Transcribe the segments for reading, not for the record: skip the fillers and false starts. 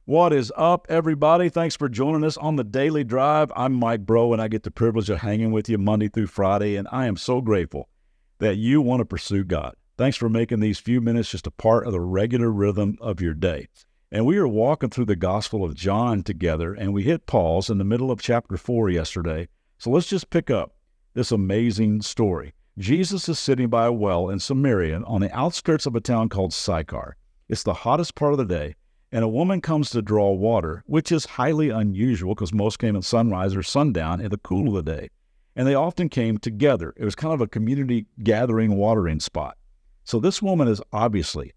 What is up, everybody? Thanks for joining us on the Daily Drive. I'm Mike Bro, and I get the privilege of hanging with you Monday through Friday, and I am so grateful that you want to pursue God. Thanks for making these few minutes just a part of the regular rhythm of your day. And we are walking through the Gospel of John together, and we hit pause in the middle of chapter 4 yesterday. So let's just pick up this amazing story. Jesus is sitting by a well in Samaria on the outskirts of a town called Sychar. It's the hottest part of the day, and a woman comes to draw water, which is highly unusual because most came at sunrise or sundown in the cool of the day. And they often came together. It was kind of a community gathering watering spot. So this woman is obviously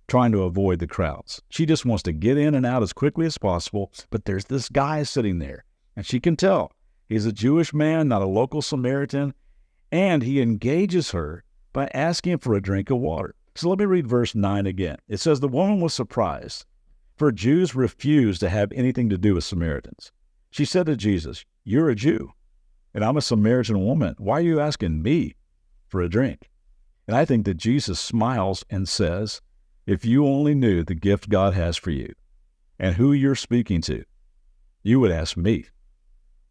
trying to avoid the crowds. She just wants to get in and out as quickly as possible, but there's this guy sitting there, and she can tell he's a Jewish man, not a local Samaritan, and he engages her by asking for a drink of water. So let me read verse 9 again. It says, "The woman was surprised, for Jews refused to have anything to do with Samaritans. She said to Jesus, 'You're a Jew, and I'm a Samaritan woman. Why are you asking me for a drink?' And I think that Jesus smiles and says, 'If you only knew the gift God has for you and who you're speaking to, you would ask me,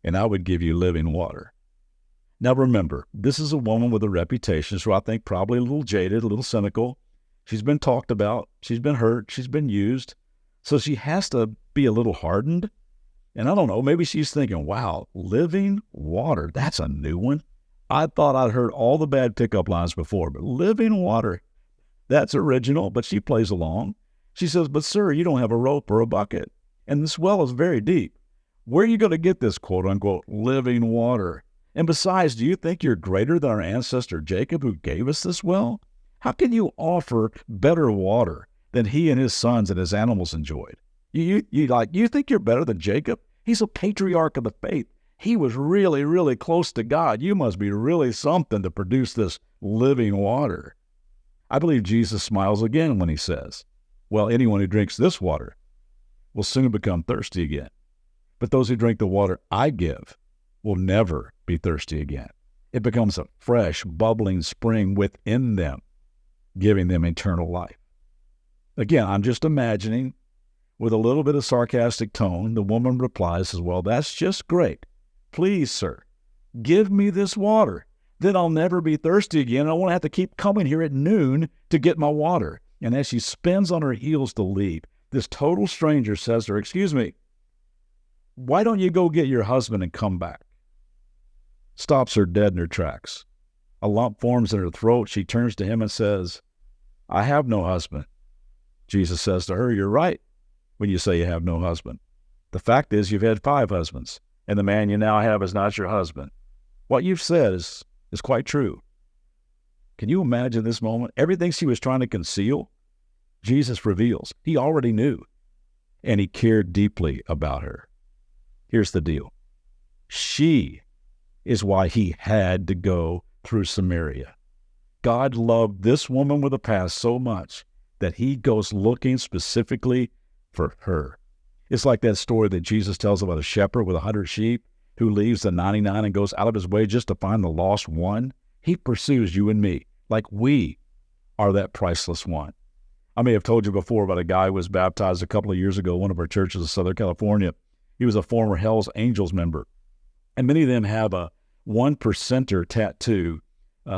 and I would give you living water.'" Now remember, this is a woman with a reputation, so I think probably a little jaded, a little cynical. She's been talked about, she's been hurt, she's been used, so she has to be a little hardened. And I don't know, maybe she's thinking, wow, living water, that's a new one. I thought I'd heard all the bad pickup lines before, but living water, that's original, but she plays along. She says, "But sir, you don't have a rope or a bucket, and this well is very deep. Where are you going to get this quote-unquote living water? And besides, do you think you're greater than our ancestor Jacob who gave us this well? How can you offer better water than he and his sons and his animals enjoyed? You think you're better than Jacob? He's a patriarch of the faith. He was really, really close to God. You must be really something to produce this living water." I believe Jesus smiles again when he says, "Well, anyone who drinks this water will soon become thirsty again. But those who drink the water I give will never be thirsty again. It becomes a fresh, bubbling spring within them, giving them eternal life." Again, I'm just imagining, with a little bit of sarcastic tone, the woman replies, "Well, that's just great. Please, sir, give me this water. Then I'll never be thirsty again. I won't have to keep coming here at noon to get my water." And as she spins on her heels to leave, this total stranger says to her, "Excuse me, why don't you go get your husband and come back?" Stops her dead in her tracks. A lump forms in her throat. She turns to him and says, "I have no husband." Jesus says to her, "You're right when you say you have no husband. The fact is you've had 5 husbands, and the man you now have is not your husband. What you've said is quite true." Can you imagine this moment? Everything she was trying to conceal, Jesus reveals. He already knew, and he cared deeply about her. Here's the deal. She is why he had to go through Samaria. God loved this woman with a past so much that he goes looking specifically for her. It's like that story that Jesus tells about a shepherd with 100 sheep who leaves the 99 and goes out of his way just to find the lost one. He pursues you and me like we are that priceless one. I may have told you before about a guy who was baptized a couple of years ago, one of our churches in Southern California. He was a former Hell's Angels member. And many of them have a 1%er tattoo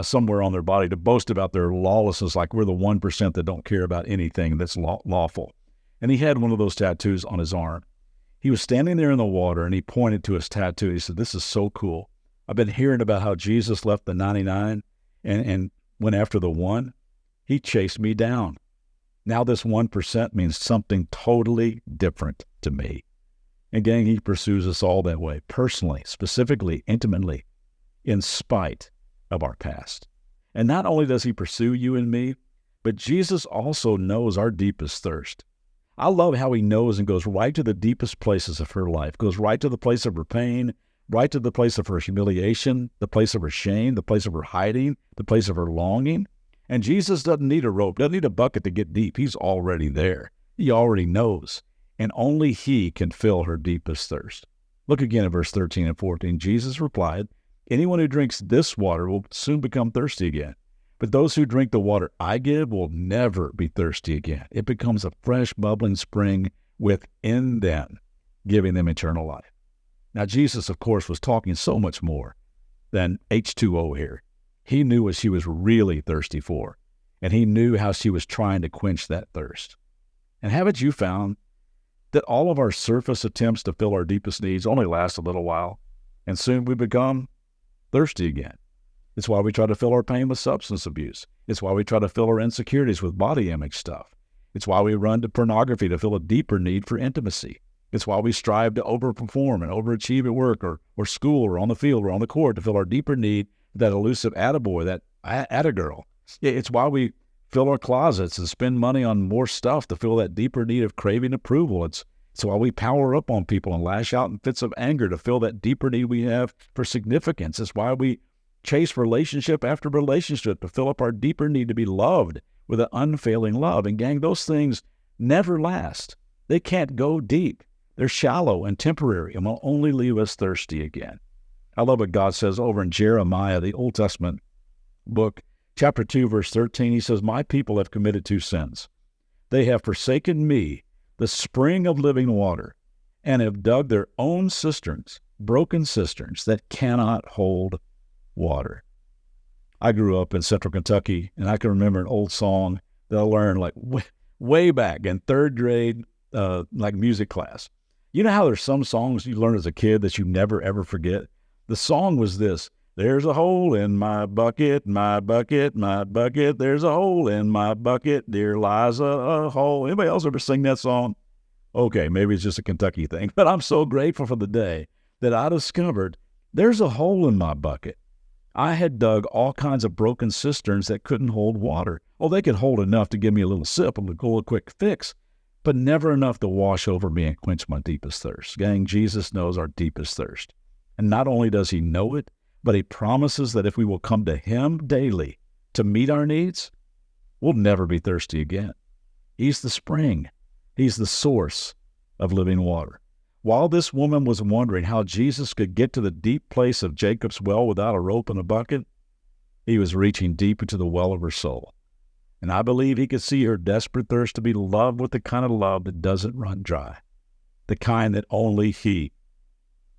somewhere on their body to boast about their lawlessness, like we're the 1% that don't care about anything that's lawful. And he had one of those tattoos on his arm. He was standing there in the water, and he pointed to his tattoo. He said, "This is so cool. I've been hearing about how Jesus left the 99 and went after the 1. He chased me down. Now this 1% means something totally different to me." And gang, he pursues us all that way, personally, specifically, intimately, in spite of our past. And not only does he pursue you and me, but Jesus also knows our deepest thirst. I love how he knows and goes right to the deepest places of her life, goes right to the place of her pain, right to the place of her humiliation, the place of her shame, the place of her hiding, the place of her longing. And Jesus doesn't need a rope, doesn't need a bucket to get deep. He's already there. He already knows. And only he can fill her deepest thirst. Look again at verse 13 and 14. Jesus replied, "Anyone who drinks this water will soon become thirsty again. But those who drink the water I give will never be thirsty again. It becomes a fresh, bubbling spring within them, giving them eternal life. Now, Jesus, of course, was talking so much more than H2O here. He knew what she was really thirsty for, and he knew how she was trying to quench that thirst. And haven't you found that all of our surface attempts to fill our deepest needs only last a little while, and soon we become thirsty again? It's why we try to fill our pain with substance abuse. It's why we try to fill our insecurities with body image stuff. It's why we run to pornography to fill a deeper need for intimacy. It's why we strive to overperform and overachieve at work or school or on the field or on the court to fill our deeper need for that elusive attaboy, that attagirl. It's why we fill our closets and spend money on more stuff to fill that deeper need of craving approval. It's why we power up on people and lash out in fits of anger to fill that deeper need we have for significance. It's why we chase relationship after relationship to fill up our deeper need to be loved with an unfailing love. And gang, those things never last. They can't go deep. They're shallow and temporary and will only leave us thirsty again. I love what God says over in Jeremiah, the Old Testament book, chapter 2, verse 13. He says, "My people have committed two sins. They have forsaken me, the spring of living water, and have dug their own cisterns, broken cisterns that cannot hold water." I grew up in central Kentucky, and I can remember an old song that I learned like way back in third grade, like music class. You know how there's some songs you learn as a kid that you never, ever forget? The song was this: "There's a hole in my bucket, my bucket, my bucket. There's a hole in my bucket. There lies a hole." Anybody else ever sing that song? Okay, maybe it's just a Kentucky thing, but I'm so grateful for the day that I discovered there's a hole in my bucket. I had dug all kinds of broken cisterns that couldn't hold water. Oh, they could hold enough to give me a little sip and a quick fix, but never enough to wash over me and quench my deepest thirst. Gang, Jesus knows our deepest thirst. And not only does he know it, but he promises that if we will come to him daily to meet our needs, we'll never be thirsty again. He's the spring. He's the source of living water. While this woman was wondering how Jesus could get to the deep place of Jacob's well without a rope and a bucket, he was reaching deep into the well of her soul. And I believe he could see her desperate thirst to be loved with the kind of love that doesn't run dry, the kind that only he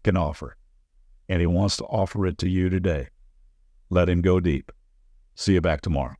can offer. And he wants to offer it to you today. Let him go deep. See you back tomorrow.